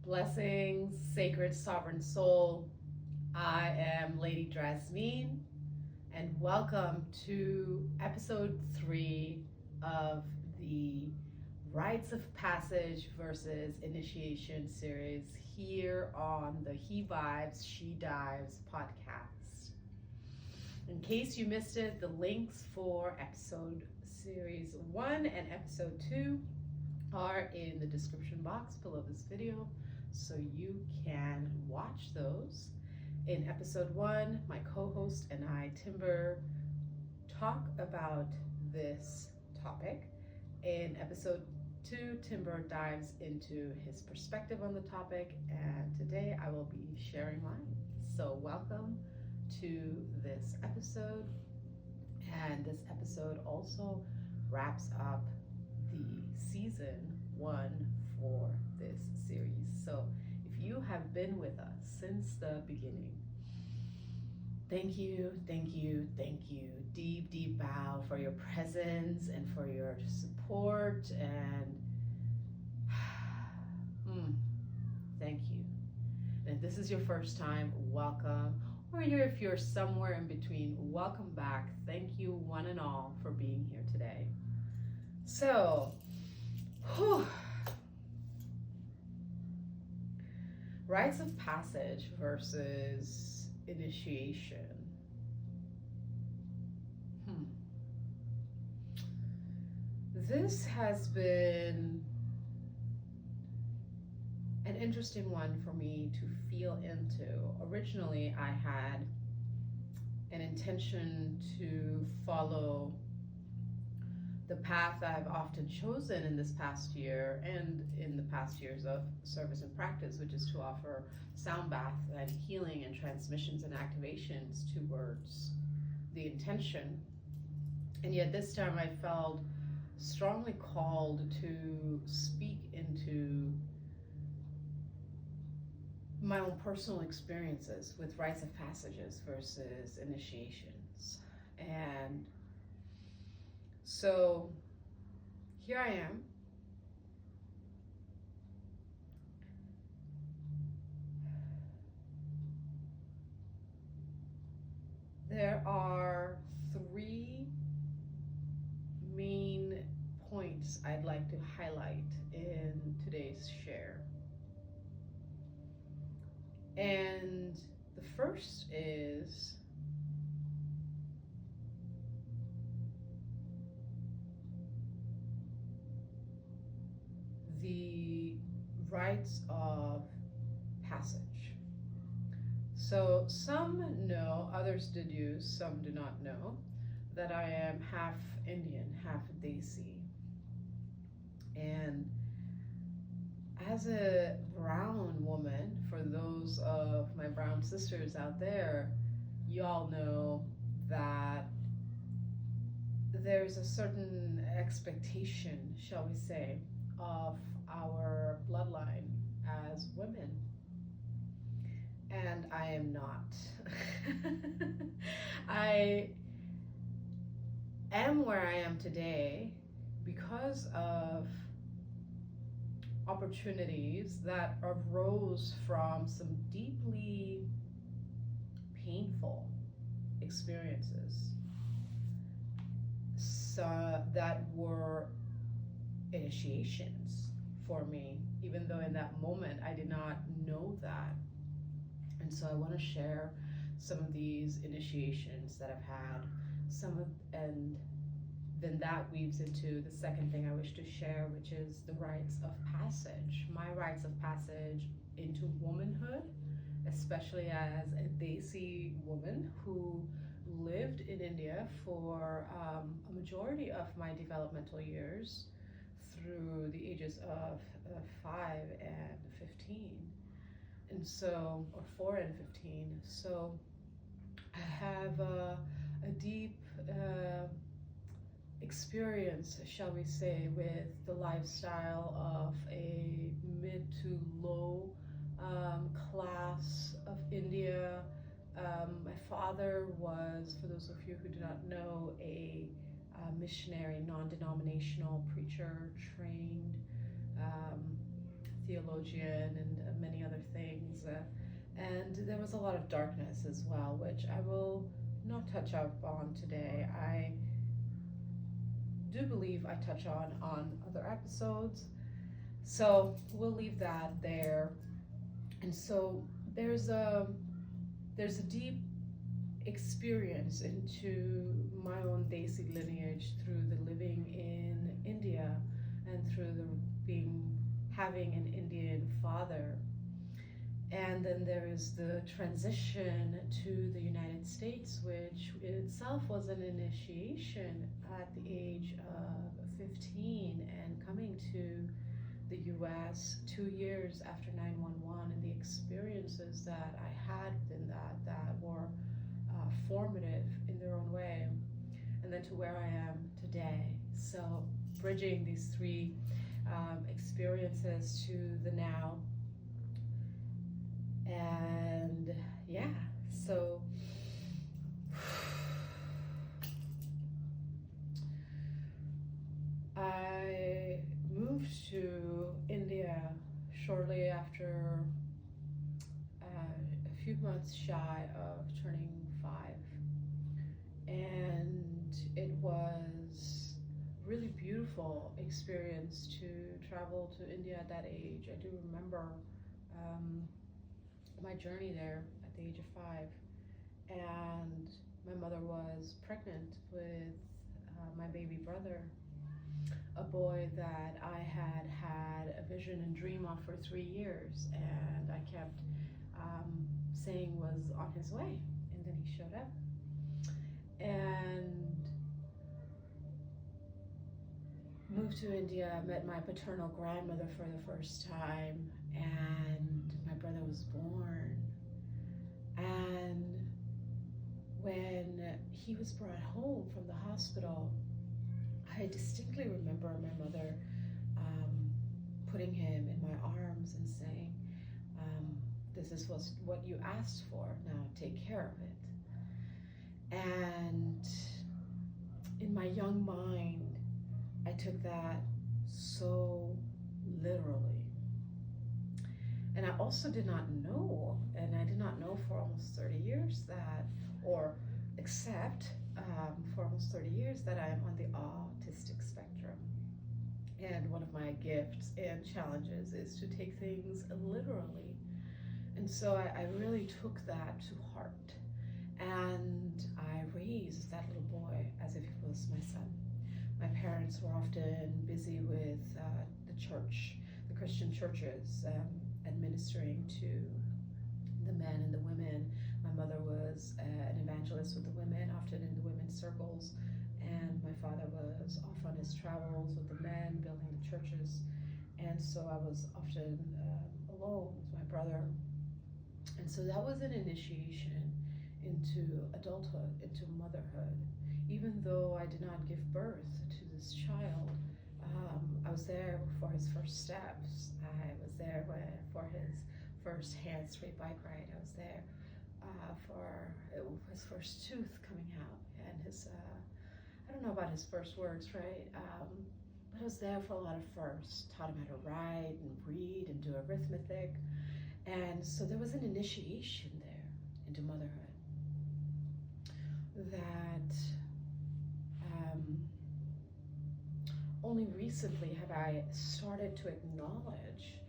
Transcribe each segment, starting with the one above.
Blessings, sacred sovereign soul. I am Lady Drasmin, and welcome to episode 3 of the Rites of Passage versus Initiation series here on the He Vibes, She Dives podcast. In case you missed it, the links for episode series 1 and episode 2 are in the description box below this video, so you can watch those. In episode 1, my co-host and I, Timber, talk about this topic. In episode 2, Timber dives into his perspective on the topic, and today I will be sharing mine. So welcome to this episode, and this episode also wraps up the season 1 for this series. So if you have been with us since the beginning, thank you, thank you, thank you. Deep, deep bow for your presence and for your support, and thank you. And if this is your first time, welcome. Or if you're somewhere in between, welcome back. Thank you one and all for being here today. So, rites of passage versus initiation. This has been an interesting one for me to feel into. Originally, I had an intention to follow the path I've often chosen in this past year and in the past years of service and practice, which is to offer sound bath and healing and transmissions and activations towards the intention. And yet this time I felt strongly called to speak into my own personal experiences with rites of passages versus initiations. And so here I am. There are 3 main points I'd like to highlight in today's share. And the first is the rites of passage. So some know, others deduce, some do not know, that I am half Indian, half Desi. And as a brown woman, for those of my brown sisters out there, y'all know that there's a certain expectation, shall we say, of our bloodline as women. And I am not. I am where I am today because of opportunities that arose from some deeply painful experiences, so that were initiations for me, even though in that moment I did not know that. And so I want to share some of these initiations that I've had, and then that weaves into the second thing I wish to share, which is the rites of passage. My rites of passage into womanhood, especially as a Desi woman who lived in India for a majority of my developmental years through the ages of 5 and 15. And so, or 4 and 15. So I have a deep experience, shall we say, with the lifestyle of a mid to low class of India. My father was, for those of you who do not know, a missionary, non-denominational preacher, trained theologian and many other things. And there was a lot of darkness as well, which I will not touch up on today. I do believe I touch on other episodes, so we'll leave that there. And so there's a deep experience into my own Desi lineage through the living in India and through the having an Indian father. And then there is the transition to the United States, which in itself was an initiation at the age of 15, and coming to the US 2 years after 9/11, and the experiences that I had within that were formative in their own way, and then to where I am today. So bridging these three experiences to the now. And yeah, so I moved to India shortly after a few months shy of turning 5, and it was a really beautiful experience to travel to India at that age. I do remember my journey there at the age of 5, and my mother was pregnant with my baby brother, a boy that I had a vision and dream of for 3 years, and I kept saying was on his way, and then he showed up. And moved to India, met my paternal grandmother for the first time, and my brother was born. And when he was brought home from the hospital, I distinctly remember my mother putting him in my arms and saying, this was what you asked for, now take care of it. And in my young mind, I took that so literally. And I also did not know, and I did not know for almost 30 years that, or accept for almost 30 years that I am on the autistic spectrum. And one of my gifts and challenges is to take things literally. And so I really took that to heart. And I raised that little boy as if he was my son. My parents were often busy with the church, the Christian churches, administering to the men and the women. My mother was an evangelist with the women, often in the women's circles, and my father was off on his travels with the men, building the churches. And so I was often alone with my brother. And so that was an initiation into adulthood, into motherhood. Even though I did not give birth to this child, I was there for his first steps. I was there for his first hands-free bike ride. I was there for his first tooth coming out, and his, I don't know about his first words, right? But I was there for a lot of firsts. Taught him how to write and read and do arithmetic. And so there was an initiation there into motherhood that only recently have I started to acknowledge,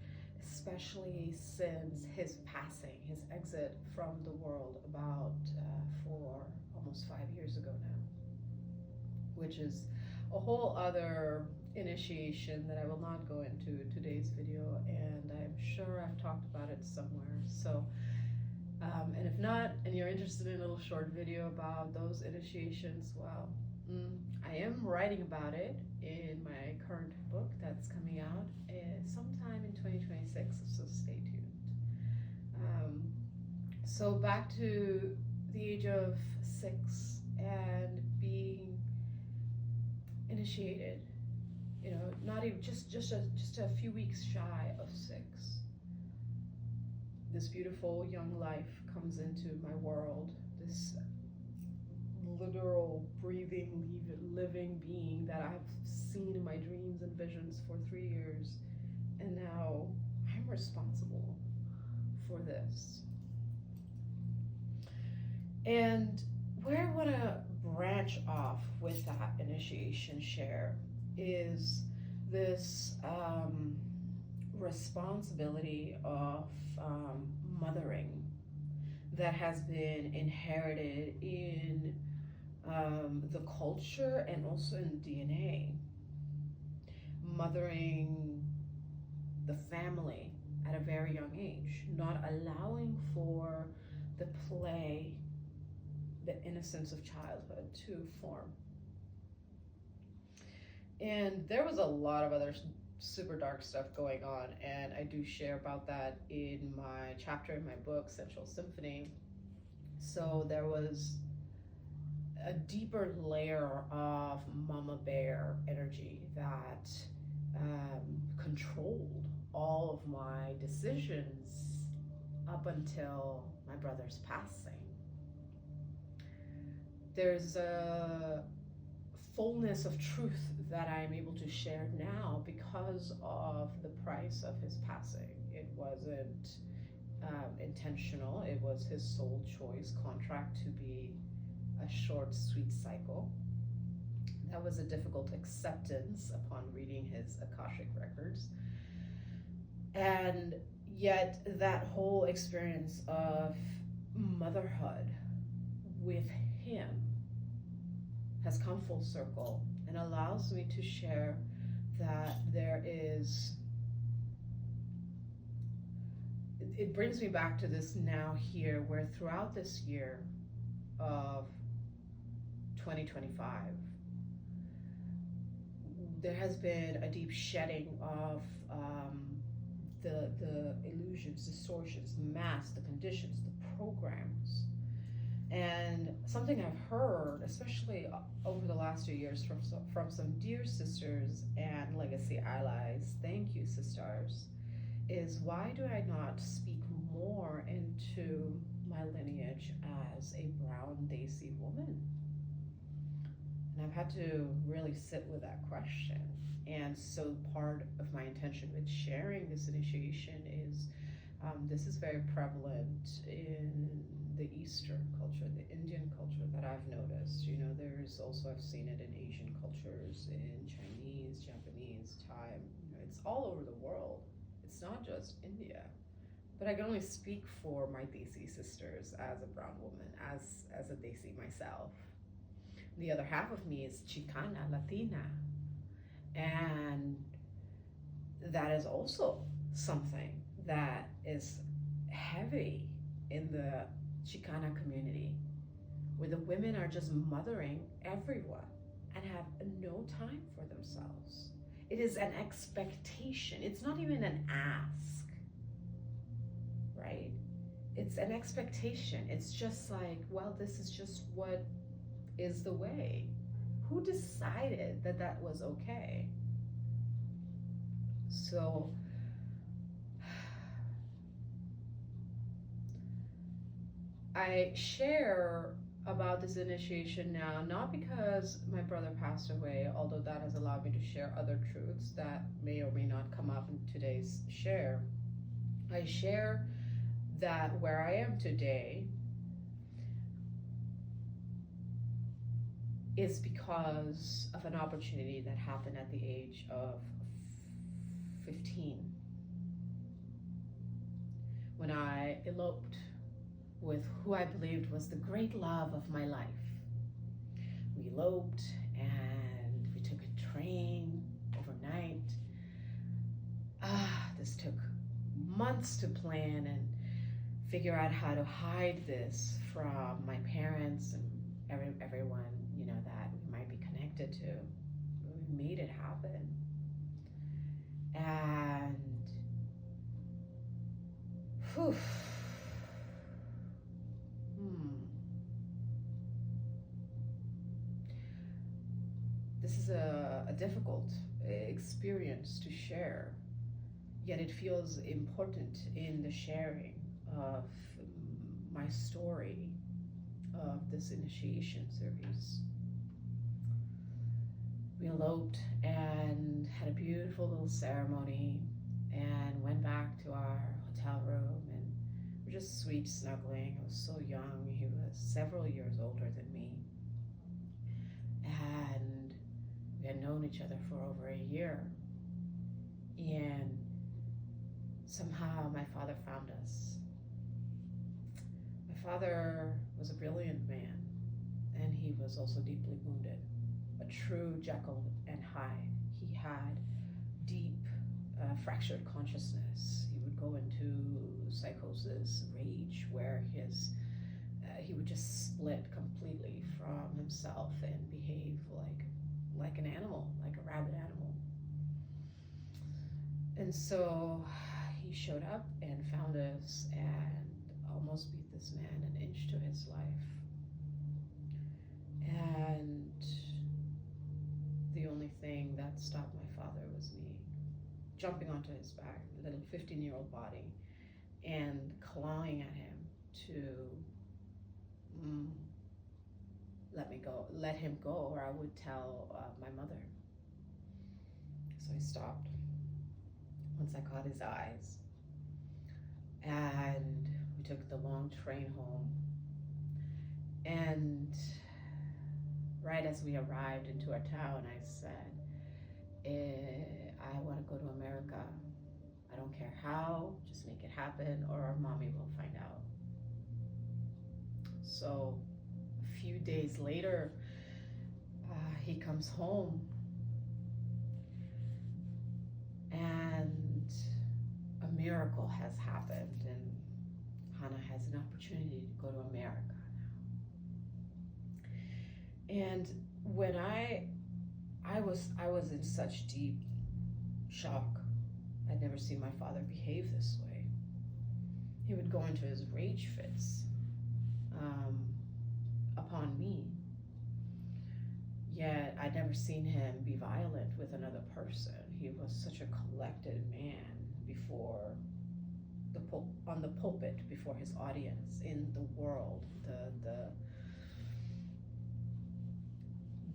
especially since his passing, his exit from the world about for almost 5 years ago now, which is a whole other initiation that I will not go into today's video, and I'm sure I've talked about it somewhere. So and if not, and you're interested in a little short video about those initiations, well, I am writing about it in my current book that's coming out sometime in 2026, so stay tuned. So back to the age of 6 and being initiated, you know, not even just a few weeks shy of 6. This beautiful young life comes into my world, this literal, breathing, living being that I've seen in my dreams and visions for 3 years. And now I for this. And where I want to branch off with that initiation share is this responsibility of mothering that has been inherited in the culture and also in DNA. Mothering the family at a very young age, not allowing for the play, the innocence of childhood to form. And there was a lot of other super dark stuff going on, and I do share about that in my chapter in my book, Central Symphony. So there was a deeper layer of mama bear energy that controlled all of my decisions up until my brother's passing. There's a fullness of truth that I'm able to share now because of the price of his passing. It wasn't intentional, it was his sole choice contract to be a short, sweet cycle. That was a difficult acceptance upon reading his Akashic records. And yet, that whole experience of motherhood with him has come full circle and allows me to share that there is, it brings me back to this now here, where throughout this year of 2025, there has been a deep shedding of the illusions, distortions, the masks, the conditions, the programs. And something I've heard, especially over the last 2 years from some dear sisters and legacy allies, thank you sisters, is why do I not speak more into my lineage as a brown Desi woman? And I've had to really sit with that question. And so part of my intention with sharing this initiation is this is very prevalent in the Eastern culture, the Indian culture that I've noticed. You know, there's also, I've seen it in Asian cultures, in Chinese, Japanese, Thai. You know, it's all over the world. It's not just India. But I can only speak for my Desi sisters as a brown woman, as a Desi myself. The other half of me is Chicana, Latina. And that is also something that is heavy in the Chicana community, where the women are just mothering everyone and have no time for themselves. It is an expectation. It's not even an ask, right? It's an expectation. It's just like, well, this is just what is the way. Who decided that that was okay? So I share about this initiation now, not because my brother passed away, although that has allowed me to share other truths that may or may not come up in today's share. I share that where I am today is because of an opportunity that happened at the age of 15, when I eloped with who I believed was the great love of my life. We eloped and we took a train overnight. This took months to plan and figure out how to hide this from my parents and everyone, you know, that we might be connected to. We made it happen. And whew, this is a difficult experience to share, yet it feels important in the sharing of my story of this initiation series. We eloped and had a beautiful little ceremony and went back to our hotel room, and sweet snuggling. I was so young. He was several years older than me. And we had known each other for over a year. And somehow my father found us. My father was a brilliant man, and he was also deeply wounded. A true Jekyll and Hyde. He had deep fractured consciousness. He would go into psychosis, rage, where he would just split completely from himself and behave like an animal, like a rabid animal. And so he showed up and found us and almost beat this man an inch to his life. And the only thing that stopped my father was me jumping onto his back, little 15-year-old body, and clawing at him to let him go, or I would tell my mother. So I stopped once I caught his eyes, and we took the long train home. And right as we arrived into our town, I said, I want to go to America. I don't care how, just make it happen, or our mommy will find out. So a few days later, he comes home, and a miracle has happened, and Hannah has an opportunity to go to America now. And when I was in such deep shock. I'd never seen my father behave this way. He would go into his rage fits upon me. Yet I'd never seen him be violent with another person. He was such a collected man on the pulpit before his audience, in the world.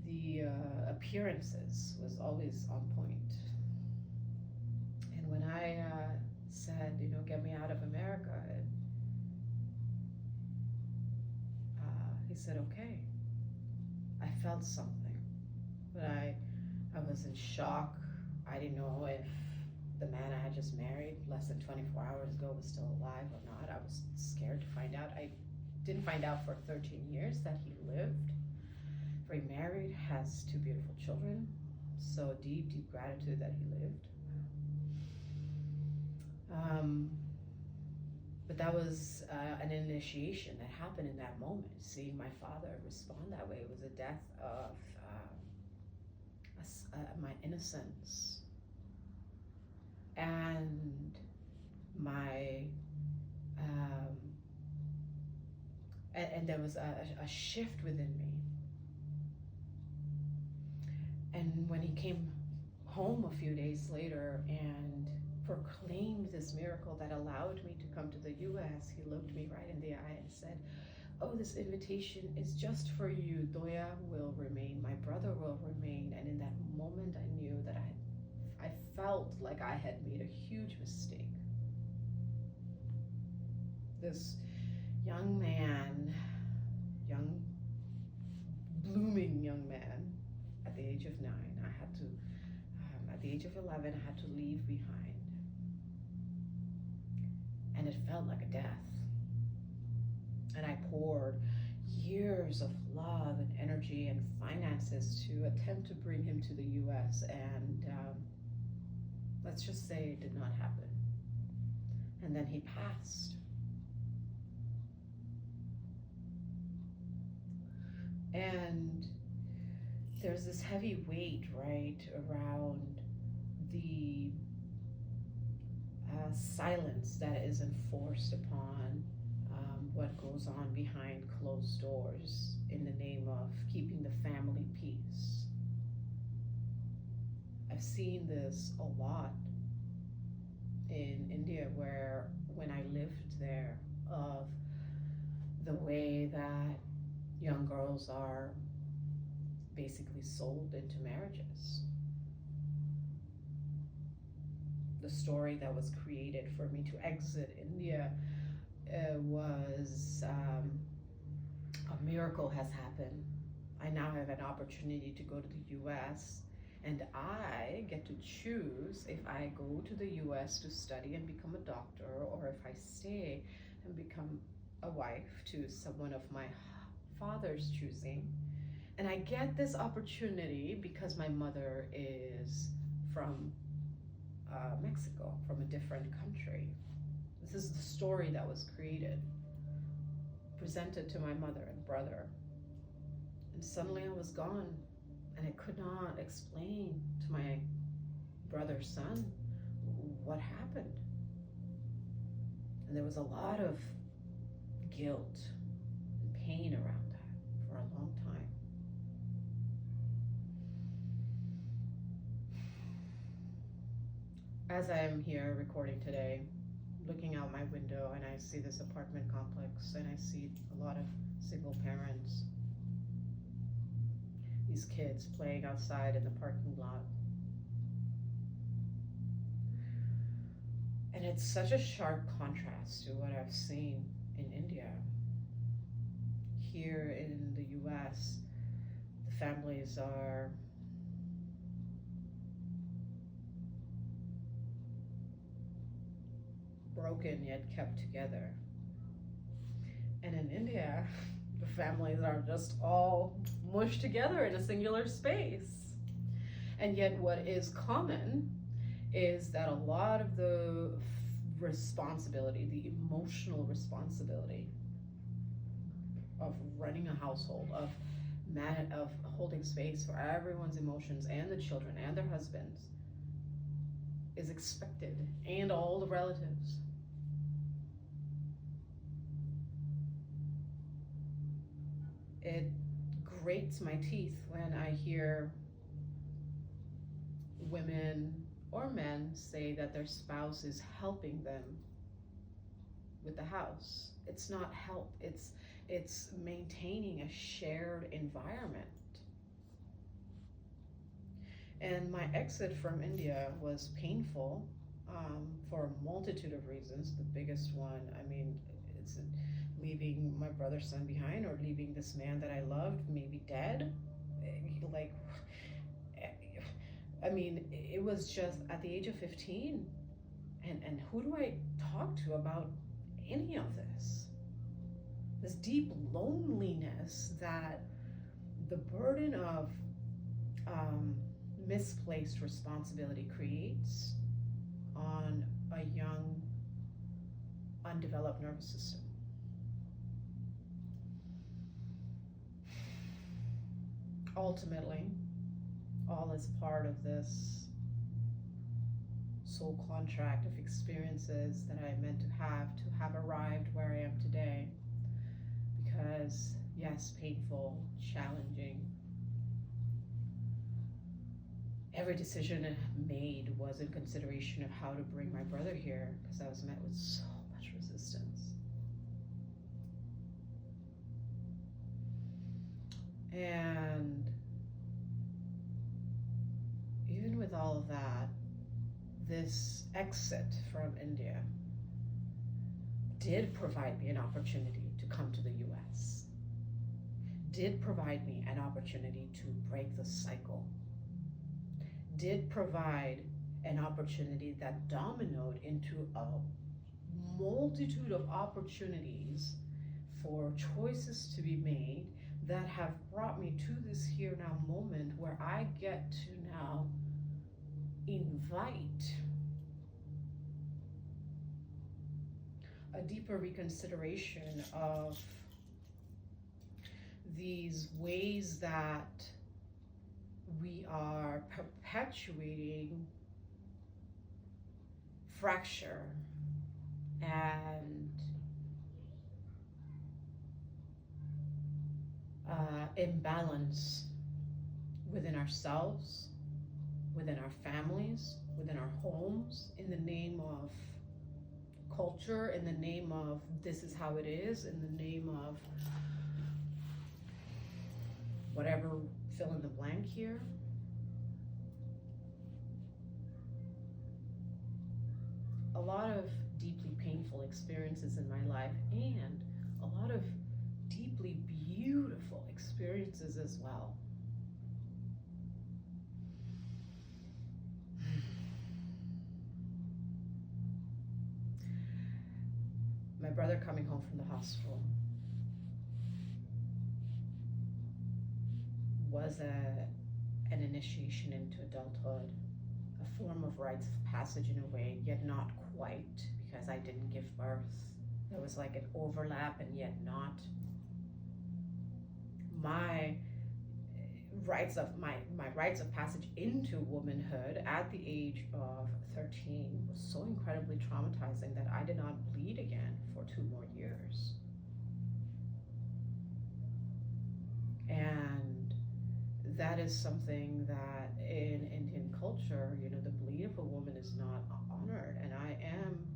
The appearances was always on point. And when I said, get me out of America, he said, okay. I felt something, but I was in shock. I didn't know if the man I had just married less than 24 hours ago was still alive or not. I was scared to find out. I didn't find out for 13 years that he lived. Very married, has 2 beautiful children. So deep, deep gratitude that he lived. But that was an initiation that happened in that moment. Seeing my father respond that way was a death of my innocence and my and there was a shift within me. And when he came home a few days later and proclaimed this miracle that allowed me to come to the US, he looked me right in the eye and said, oh, this invitation is just for you. Doya will remain, my brother will remain. And in that moment, I knew that I felt like I had made a huge mistake. This young man, blooming young man, at the age of 9, I had to, at the age of 11, I had to leave behind. And it felt like a death. And I poured years of love and energy and finances to attempt to bring him to the US, and let's just say it did not happen. And then he passed. And there's this heavy weight, right, around the silence that is enforced upon what goes on behind closed doors in the name of keeping the family peace. I've seen this a lot in India, where when I lived there, of the way that young girls are basically sold into marriages. The story that was created for me to exit India was a miracle has happened. I now have an opportunity to go to the US, and I get to choose if I go to the US to study and become a doctor, or if I stay and become a wife to someone of my father's choosing. And I get this opportunity because my mother is from Mexico, from a different country. This is the story that was created, presented to my mother and brother. And suddenly I was gone, and I could not explain to my brother's son what happened. And there was a lot of guilt and pain around that for a long time. As I am here recording today, looking out my window, and I see this apartment complex, and I see a lot of single parents, these kids playing outside in the parking lot. And it's such a sharp contrast to what I've seen in India. Here in the US, the families are broken yet kept together. And in India, the families are just all mushed together in a singular space. And yet what is common is that a lot of the responsibility, the emotional responsibility of running a household, of holding space for everyone's emotions and the children and their husbands, is expected, and all the relatives. It grates my teeth when I hear women or men say that their spouse is helping them with the house. It's not help, it's maintaining a shared environment. And my exit from India was painful for a multitude of reasons. The biggest one, I mean, it's leaving my brother's son behind, or leaving this man that I loved, maybe dead. Like, I mean, it was just at the age of 15. And who do I talk to about any of this? This deep loneliness that the burden of misplaced responsibility creates on a young, undeveloped nervous system. Ultimately, all is part of this soul contract of experiences that I meant to have arrived where I am today. Because, yes, painful, challenging. Every decision made was in consideration of how to bring my brother here, because I was met with so much resistance. And even with all of that, this exit from India did provide me an opportunity to come to the US, did provide me an opportunity to break the cycle, did provide an opportunity that dominoed into a multitude of opportunities for choices to be made that have brought me to this here now moment where I get to now invite a deeper reconsideration of these ways that we are perpetuating fracture and imbalance within ourselves, within our families, within our homes, in the name of culture, in the name of this is how it is, in the name of whatever, fill in the blank here. A lot of deeply painful experiences experiences in my life, and a lot of deeply beautiful experiences as well. My brother coming home from the hospital was an initiation into adulthood, a form of rites of passage in a way, yet not quite, because I didn't give birth. There was like an overlap and yet not. My rites of passage into womanhood at the age of 13 was so incredibly traumatizing that I did not bleed again for 2 more years. And that is something that in Indian culture, the bleed of a woman is not honored. And I am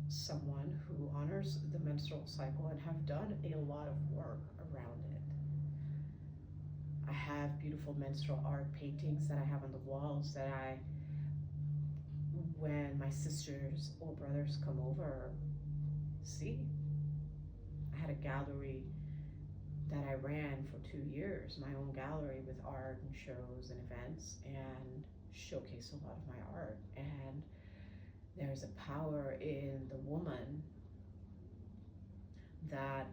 someone who honors the menstrual cycle and have done a lot of work around it. I have beautiful menstrual art paintings that I have on the walls that when my sisters or brothers come over, see. I had a gallery that I ran for 2 years, my own gallery with art and shows and events, and showcase a lot of my art. And there's a power in the woman that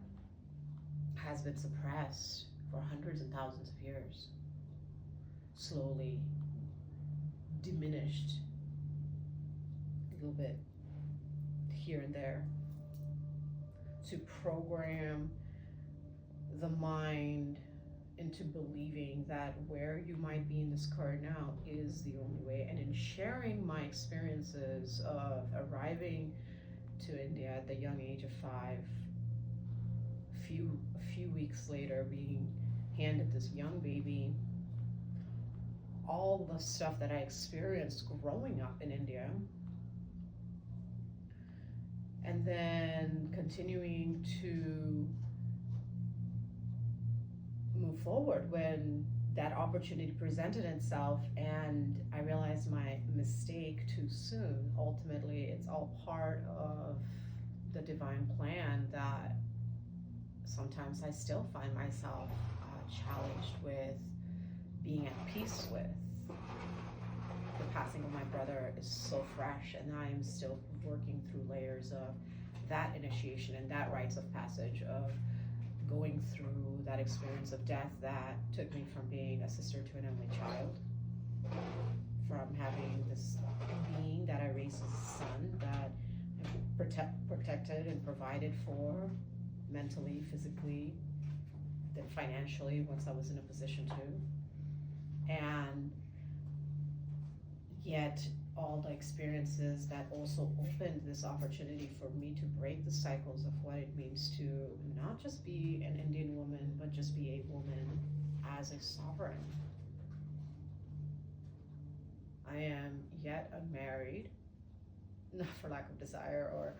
has been suppressed for hundreds and thousands of years, slowly diminished a little bit here and there, to program the mind into believing that where you might be in this card now is the only way. And in sharing my experiences of arriving to India at the young age of 5, a few weeks later being handed this young baby, all the stuff that I experienced growing up in India, and then continuing to move forward when that opportunity presented itself and I realized my mistake too soon. Ultimately, it's all part of the divine plan that sometimes I still find myself challenged with being at peace with. The passing of my brother is so fresh, and I am still working through layers of that initiation and that rites of passage of going through that experience of death that took me from being a sister to an only child, from having this being that I raised as a son that I protected and provided for mentally, physically, then financially once I was in a position to, and yet all the experiences that also opened this opportunity for me to break the cycles of what it means to not just be an Indian woman, but just be a woman as a sovereign. I am yet unmarried, not for lack of desire or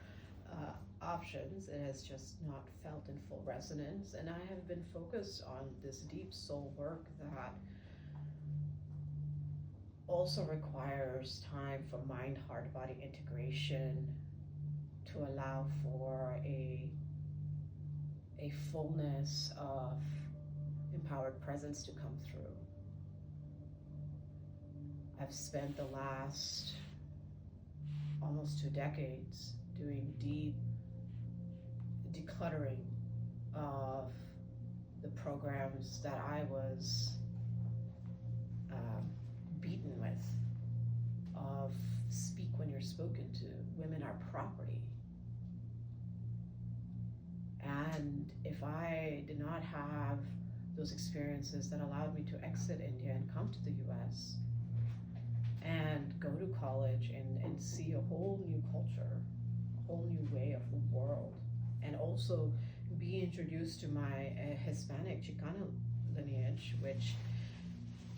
options. It has just not felt in full resonance, and I have been focused on this deep soul work that also requires time for mind, heart, body integration to allow for a fullness of empowered presence to come through. I've spent the last almost 2 decades doing deep decluttering of the programs that I was beaten with, of speak when you're spoken to, women are property. And if I did not have those experiences that allowed me to exit India and come to the US and go to college and see a whole new culture, a whole new way of the world, and also be introduced to my Hispanic Chicana lineage, which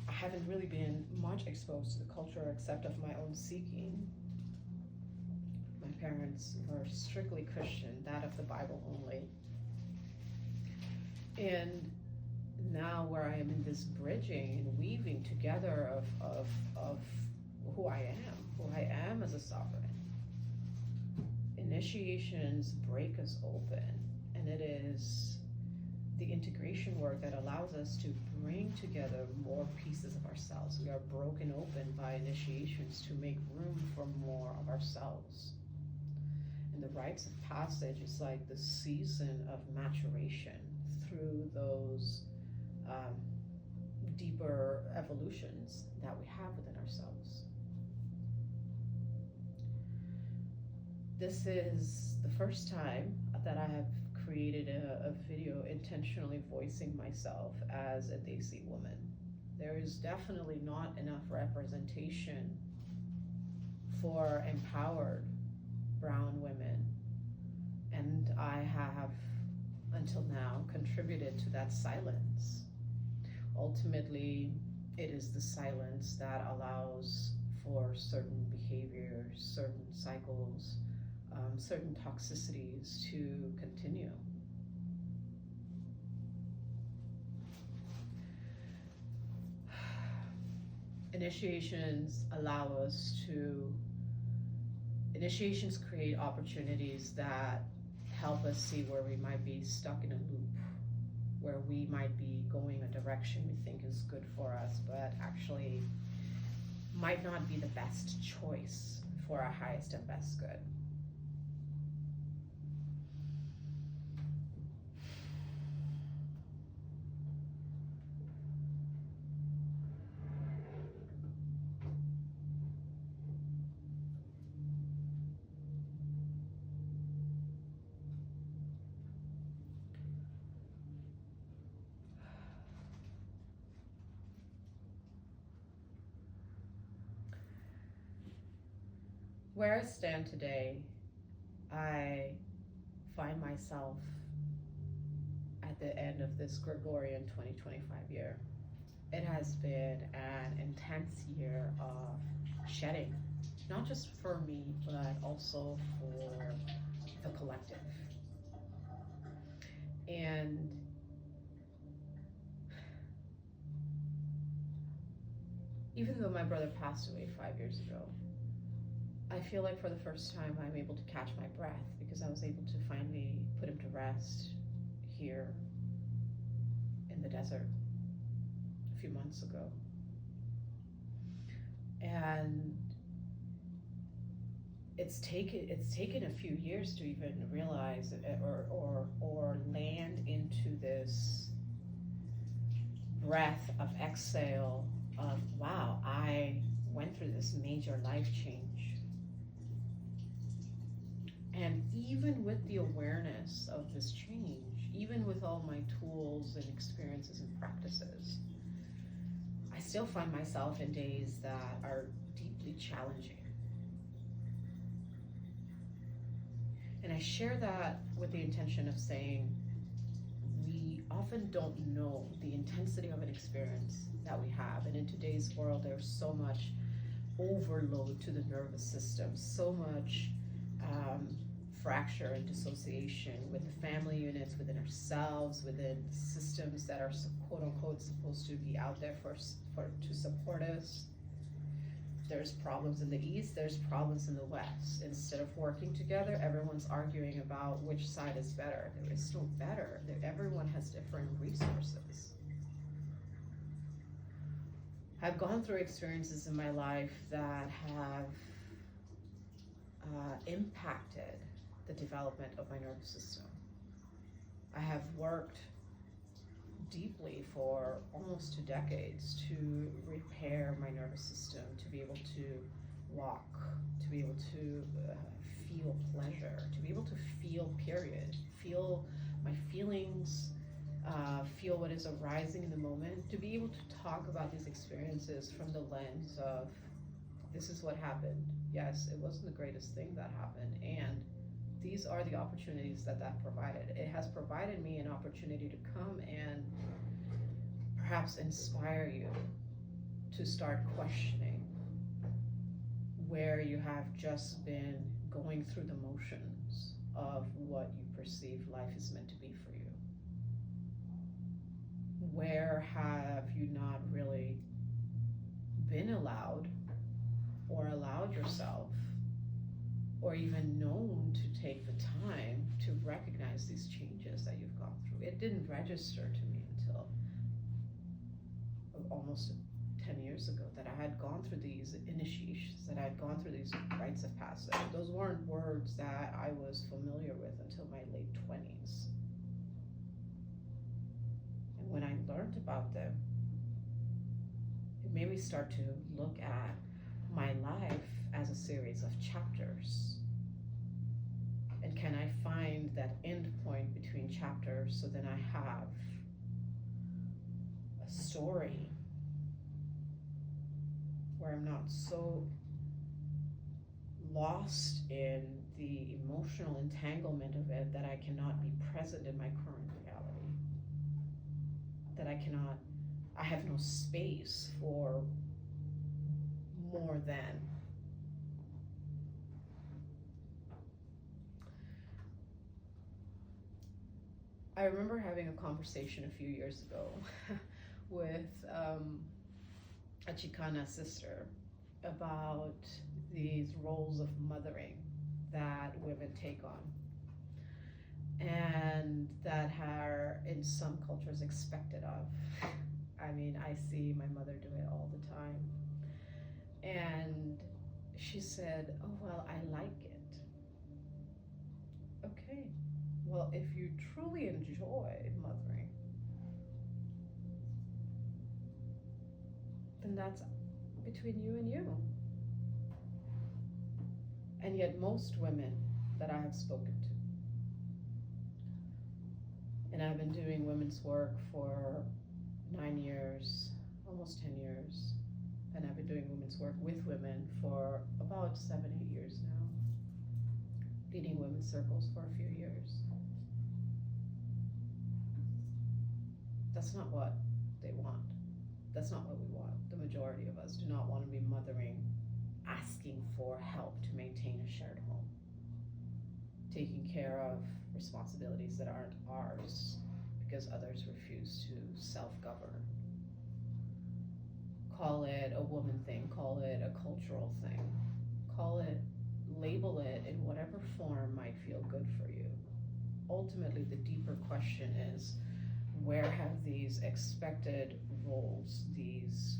I haven't really been much exposed to the culture except of my own seeking. My parents were strictly Christian, that of the Bible only. And now where I am in this bridging and weaving together of who I am as a sovereign in Initiations break us open, and it is the integration work that allows us to bring together more pieces of ourselves. We are broken open by initiations to make room for more of ourselves. And the rites of passage is like the season of maturation through those deeper evolutions that we have within ourselves. This is the first time that I have created a video intentionally voicing myself as a Desi woman. There is definitely not enough representation for empowered brown women, and I have until now contributed to that silence. Ultimately, it is the silence that allows for certain behaviors, certain cycles, certain toxicities to continue. Initiations create opportunities that help us see where we might be stuck in a loop, where we might be going a direction we think is good for us, but actually might not be the best choice for our highest and best good. Where I stand today, I find myself at the end of this Gregorian 2025 year. It has been an intense year of shedding, not just for me, but also for the collective. And even though my brother passed away 5 years ago, I feel like for the first time I'm able to catch my breath because I was able to finally put him to rest here in the desert a few months ago. And it's taken a few years to even realize or land into this breath of exhale of, wow, I went through this major life change. And even with the awareness of this change, even with all my tools and experiences and practices, I still find myself in days that are deeply challenging. And I share that with the intention of saying, we often don't know the intensity of an experience that we have. And in today's world, there's so much overload to the nervous system, so much fracture and dissociation with the family units, within ourselves, within systems that are quote unquote supposed to be out there to support us. There's problems in the East, there's problems in the West. Instead of working together, everyone's arguing about which side is better. There is no better. Everyone has different resources. I've gone through experiences in my life that have impacted the development of my nervous system. I have worked deeply for almost 2 decades to repair my nervous system, to be able to walk, to be able to feel pleasure, to be able to feel, period, feel my feelings, feel what is arising in the moment, to be able to talk about these experiences from the lens of, this is what happened. Yes, it wasn't the greatest thing that happened, and these are the opportunities that provided. It has provided me an opportunity to come and perhaps inspire you to start questioning where you have just been going through the motions of what you perceive life is meant to be for you. Where have you not really been allowed or allowed yourself or even known to take the time to recognize these changes that you've gone through. It didn't register to me until almost 10 years ago that I had gone through these initiations, that I had gone through these rites of passage. Those weren't words that I was familiar with until my late 20s. And when I learned about them, it made me start to look at my life as a series of chapters. And can I find that end point between chapters so then I have a story where I'm not so lost in the emotional entanglement of it that I cannot be present in my current reality, that I have no space for more than. I remember having a conversation a few years ago with a Chicana sister about these roles of mothering that women take on and that are in some cultures expected of. I mean, I see my mother do it all the time. And she said, oh, well, I like it. Okay, well, if you truly enjoy mothering, then that's between you and you. And yet most women that I have spoken to, and I've been doing women's work for 9 years, almost 10 years, and I've been doing women's work with women for about 7, 8 years now, leading women's circles for a few years. That's not what they want. That's not what we want. The majority of us do not want to be mothering, asking for help to maintain a shared home, taking care of responsibilities that aren't ours because others refuse to self-govern. Call it a woman thing, call it a cultural thing, label it in whatever form might feel good for you. Ultimately, the deeper question is, where have these expected roles, these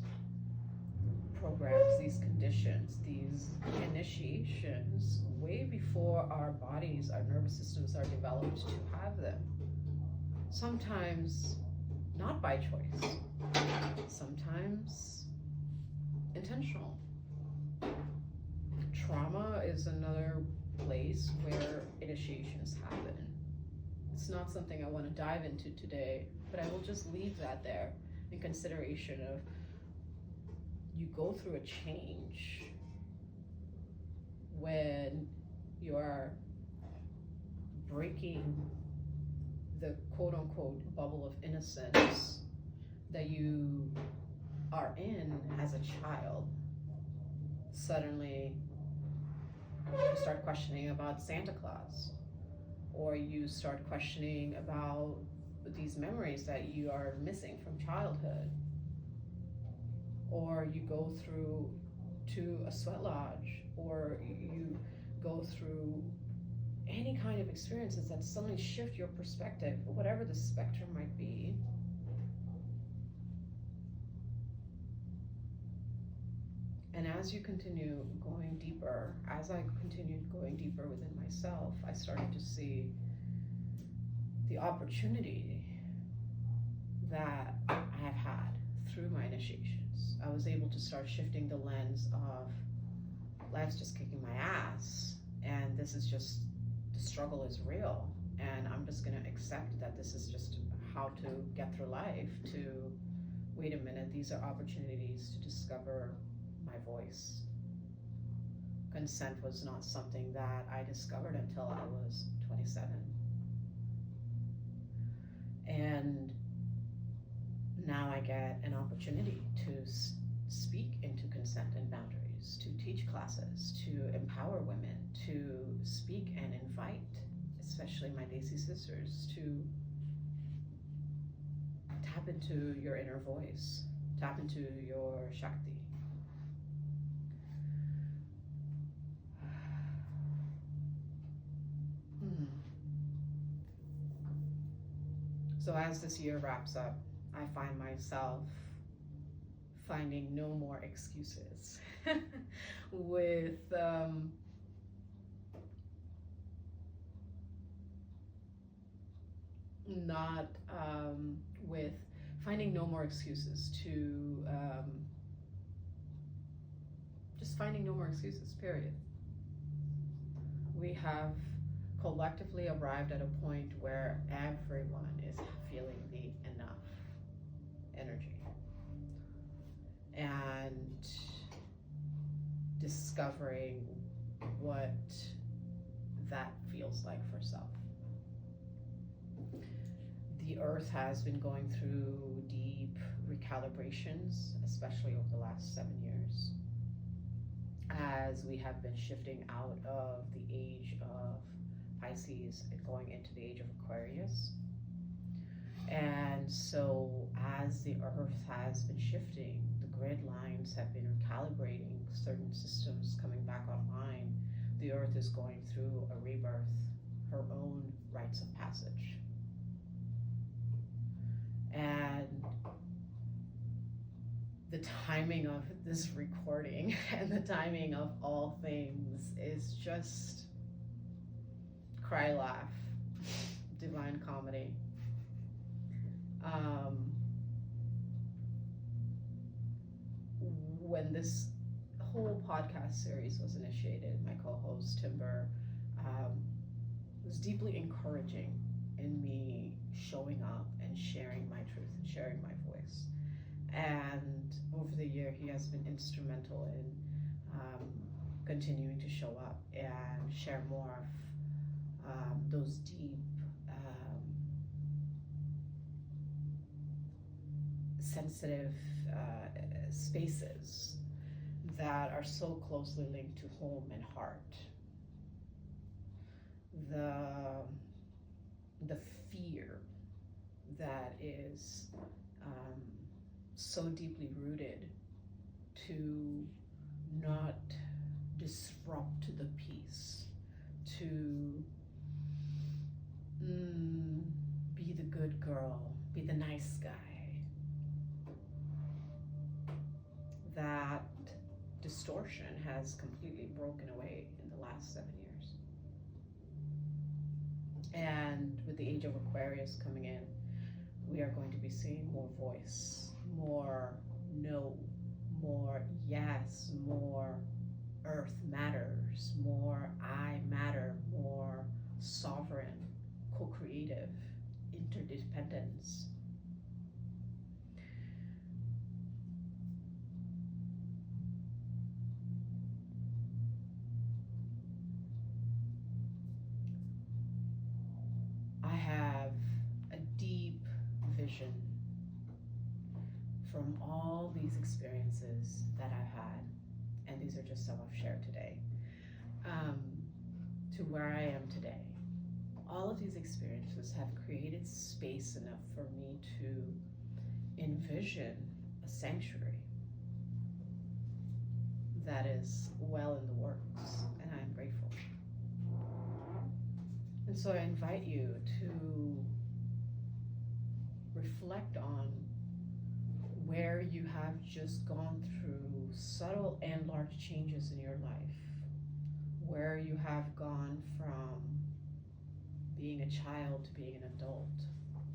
programs, these conditions, these initiations, way before our bodies, our nervous systems are developed to have them? Sometimes not by choice, sometimes intentional. Trauma is another place where initiations happen. It's not something I want to dive into today, but I will just leave that there in consideration of you go through a change when you are breaking the quote-unquote bubble of innocence that you are in as a child. Suddenly you start questioning about Santa Claus, or you start questioning about these memories that you are missing from childhood, or you go through to a sweat lodge, or you go through any kind of experiences that suddenly shift your perspective, whatever the spectrum might be. And as you continue going deeper, as I continued going deeper within myself, I started to see the opportunity that I have had through my initiations. I was able to start shifting the lens of life's just kicking my ass, and this is just, the struggle is real, and I'm just gonna accept that this is just how to get through life, to wait a minute, these are opportunities to discover my voice. Consent was not something that I discovered until I was 27. And now I get an opportunity to speak into consent and boundaries, to teach classes, to empower women, to speak and invite, especially my Desi sisters, to tap into your inner voice, tap into your Shakti. So as this year wraps up, I find myself finding no more excuses with not with finding no more excuses to just finding no more excuses, period. We have collectively arrived at a point where everyone is feeling the enough energy and discovering what that feels like for self. The earth has been going through deep recalibrations, especially over the last 7 years, as we have been shifting out of the age of Pisces and going into the age of Aquarius. And so as the earth has been shifting, the grid lines have been recalibrating, certain systems coming back online, the earth is going through a rebirth, her own rites of passage. And the timing of this recording and the timing of all things is just cry, laugh, divine comedy. When this whole podcast series was initiated, my co-host Timber was deeply encouraging in me showing up and sharing my truth and sharing my voice. And over the year, he has been instrumental in continuing to show up and share more of those deep sensitive spaces that are so closely linked to home and heart. The fear that is so deeply rooted to not disrupt the peace, to be the good girl, be the nice guy. That distortion has completely broken away in the last 7 years. And with the Age of Aquarius coming in, we are going to be seeing more voice, more no, more yes, more earth matters, more I matter, more sovereign, co-creative, interdependence. I have a deep vision from all these experiences that I've had, and these are just some I've shared today, to where I am today. All of these experiences have created space enough for me to envision a sanctuary that is well in the works, and I'm grateful. And so I invite you to reflect on where you have just gone through subtle and large changes in your life, where you have gone from being a child to being an adult,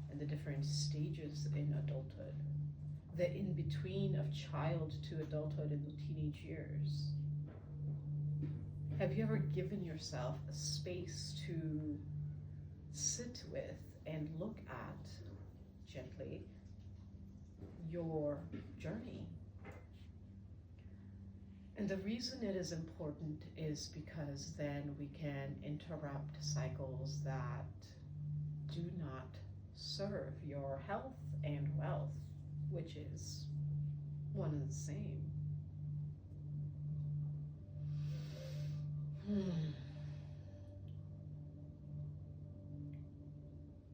and the different stages in adulthood, the in-between of child to adulthood in the teenage years. Have you ever given yourself a space to sit with and look at gently your journey? And the reason it is important is because then we can interrupt cycles that do not serve your health and wealth, which is one and the same.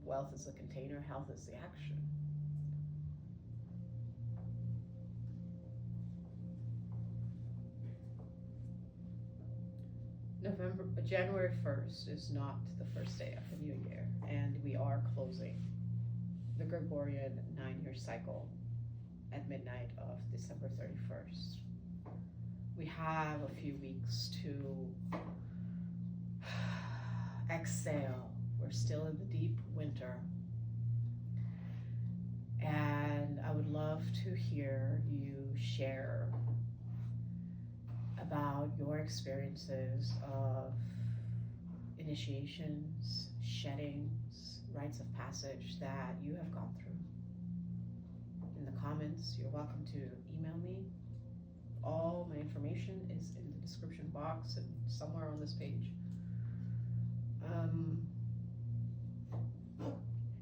Wealth is the container, health is the action. January 1st is not the first day of the new year, and we are closing Gregorian 9-year cycle at midnight of December 31st. We have a few weeks to exhale. We're still in the deep winter. And I would love to hear you share about your experiences of initiations, sheddings, rites of passage that you have gone through. In the comments, you're welcome to email me. All my information is in the description box and somewhere on this page.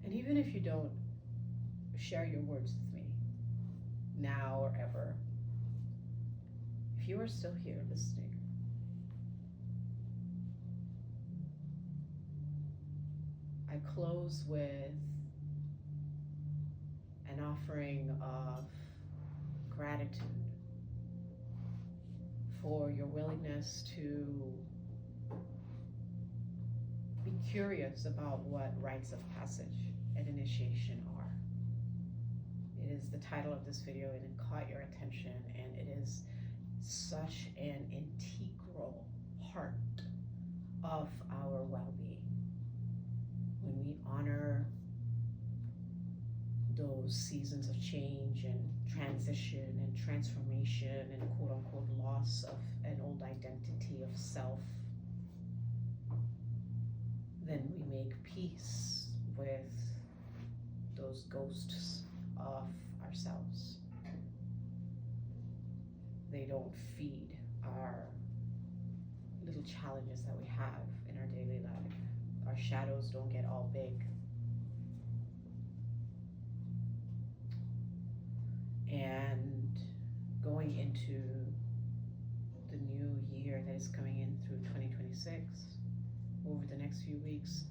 And even if you don't share your words with me, now or ever, if you are still here listening, I close with an offering of gratitude for your willingness to be curious about what rites of passage and initiation are. It is the title of this video and it caught your attention, and it is such an integral part of our well-being. When we honor those seasons of change and transition and transformation and quote-unquote loss of an old identity of self, then we make peace with those ghosts of ourselves. They don't feed our little challenges that we have in our daily life. Our shadows don't get all big. And going into the new year that is coming in through 2026, over the next few weeks,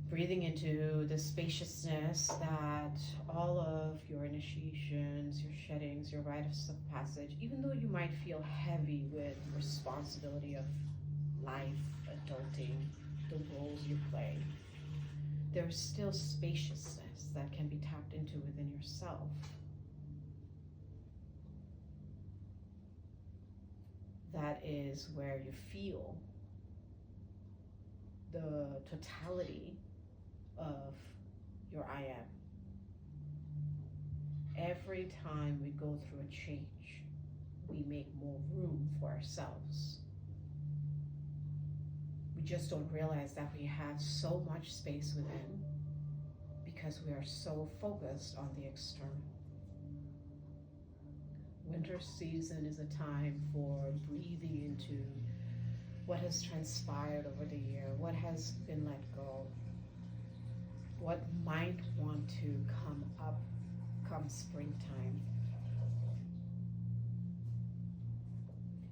breathing into the spaciousness that all of your initiations, your sheddings, your rites of passage, even though you might feel heavy with responsibility of life, adulting, the roles you play, there's still spaciousness that can be tapped into within yourself. That is where you feel the totality of your I am. Every time we go through a change, we make more room for ourselves. We just don't realize that we have so much space within because we are so focused on the external. Winter season is a time for breathing into what has transpired over the year, what has been let go, what might want to come up come springtime.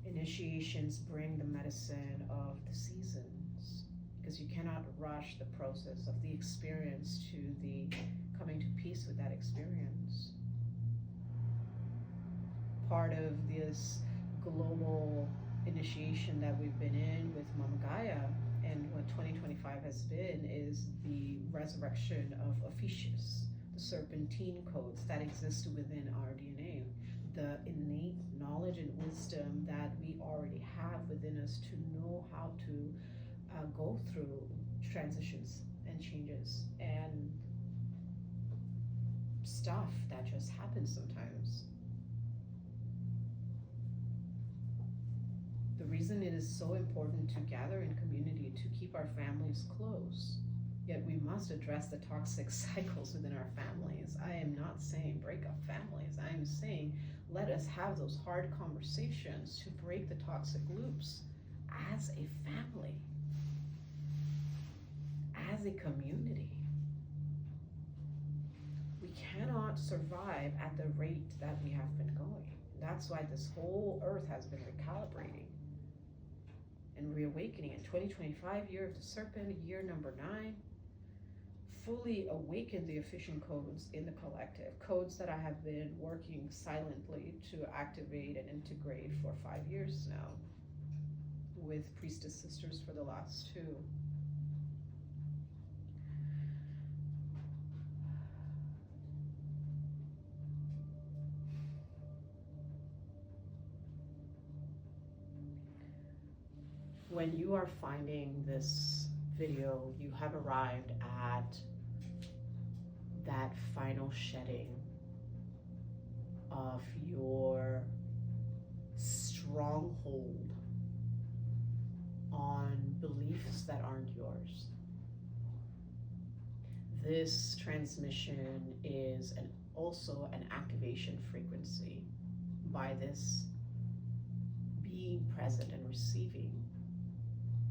Initiations bring the medicine of the seasons because you cannot rush the process of the experience to the coming to peace with that experience. Part of this global initiation that we've been in with Mama Gaia and what 2025 has been is the resurrection of Ophiuchus, the serpentine codes that exist within our DNA, the innate knowledge and wisdom that we already have within us to know how to go through transitions and changes and stuff that just happens sometimes. The reason it is so important to gather in community to keep our families close, yet we must address the toxic cycles within our families. I am not saying break up families. I am saying let us have those hard conversations to break the toxic loops as a family, as a community. We cannot survive at the rate that we have been going. That's why this whole earth has been recalibrating and reawakening. In 2025, year of the serpent, year number 9, fully awaken the efficient codes in the collective, codes that I have been working silently to activate and integrate for 5 years now with priestess sisters for the last 2. When you are finding this video, you have arrived at that final shedding of your stronghold on beliefs that aren't yours. This transmission is also an activation frequency by this being present and receiving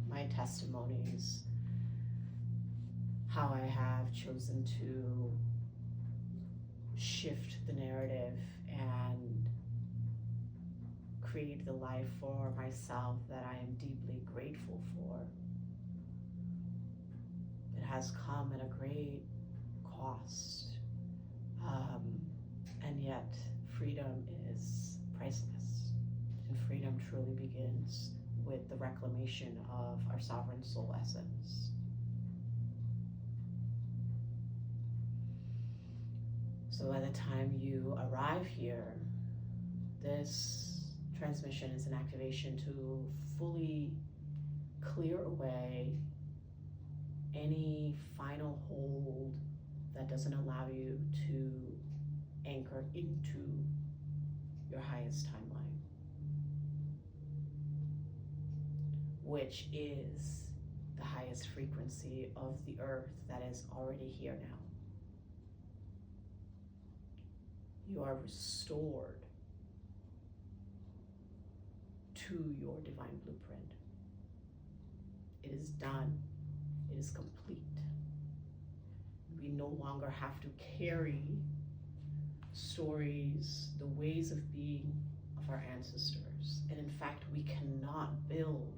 my testimonies, how I have chosen to shift the narrative and create the life for myself that I am deeply grateful for. It has come at a great cost, and yet freedom is priceless, and freedom truly begins with the reclamation of our sovereign soul essence. So by the time you arrive here, this transmission is an activation to fully clear away any final hold that doesn't allow you to anchor into your highest timeline, which is the highest frequency of the earth that is already here now. You are restored to your divine blueprint. It is done. It is complete. We no longer have to carry stories, the ways of being of our ancestors. And in fact, we cannot build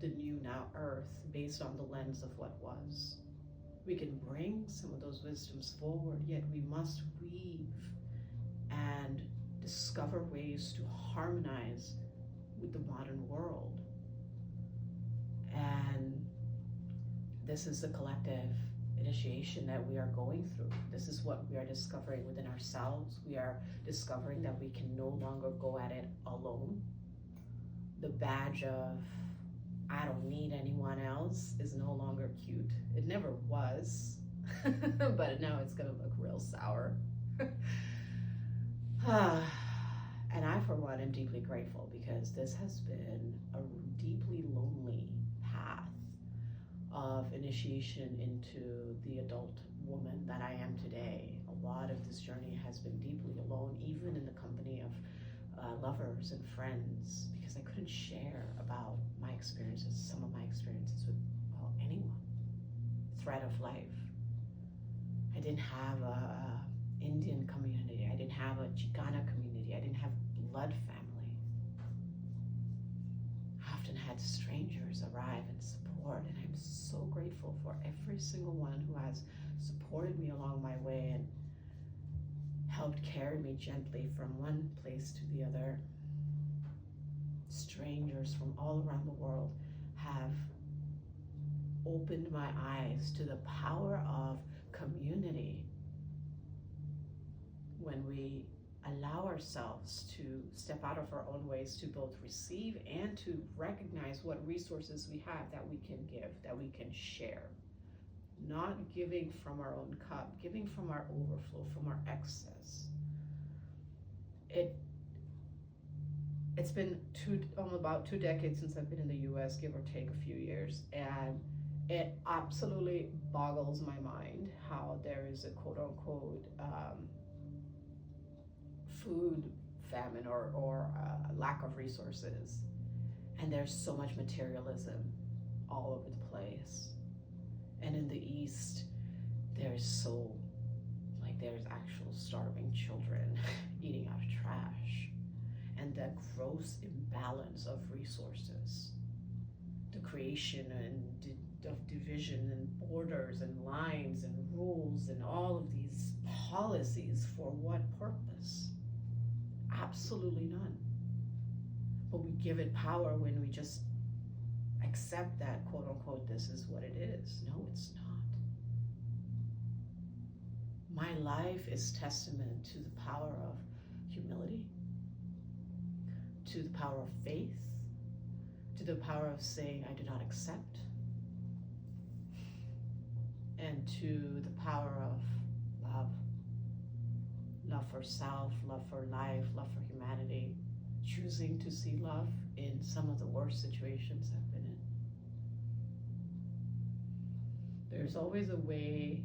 the new now earth based on the lens of what was. We can bring some of those wisdoms forward, yet we must weave and discover ways to harmonize with the modern world. And this is the collective initiation that we are going through. This is what we are discovering within ourselves. We are discovering that we can no longer go at it alone. The badge of I don't need anyone else is no longer cute. It never was, but now it's gonna look real sour. And I, for one, am deeply grateful because this has been a deeply lonely path of initiation into the adult woman that I am today. A lot of this journey has been deeply alone, even in the company of lovers and friends, because I couldn't share about my experiences, some of my experiences with, well, anyone. Thread of life. I didn't have a Indian community. I didn't have a Chicana community. I didn't have blood family. I often had strangers arrive and support, and I'm so grateful for every single one who has supported me along my way and helped carry me gently from one place to the other. Strangers from all around the world have opened my eyes to the power of community when we allow ourselves to step out of our own ways to both receive and to recognize what resources we have that we can give, that we can share. Not giving from our own cup, giving from our overflow, from our excess. It's been about 2 decades since I've been in the US, give or take a few years, and it absolutely boggles my mind how there is a quote-unquote food famine or lack of resources, and there's so much materialism all over the place. And in the East, there's actual starving children eating out of trash, and that gross imbalance of resources, the creation of division and borders and lines and rules and all of these policies, for what purpose? Absolutely none. But we give it power when we just accept that, quote unquote, this is what it is. No, it's not. My life is testament to the power of humility, to the power of faith, to the power of saying, I do not accept, and to the power of love. Love for self, love for life, love for humanity. Choosing to see love in some of the worst situations I've been in. There's always a way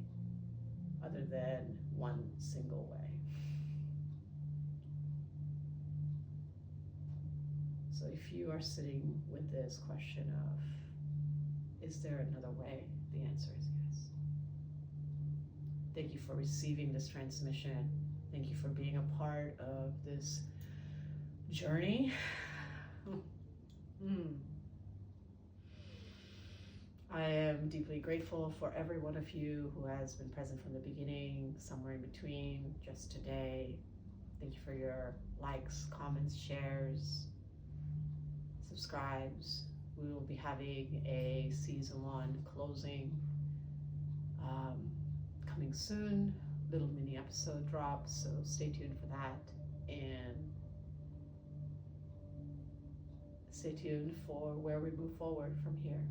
other than one single way. So if you are sitting with this question of, is there another way? The answer is yes. Thank you for receiving this transmission. Thank you for being a part of this journey. I am deeply grateful for every one of you who has been present from the beginning, somewhere in between, just today. Thank you for your likes, comments, shares, subscribes. We will be having a season 1 closing coming soon. Little mini episode drops, so stay tuned for that. And stay tuned for where we move forward from here.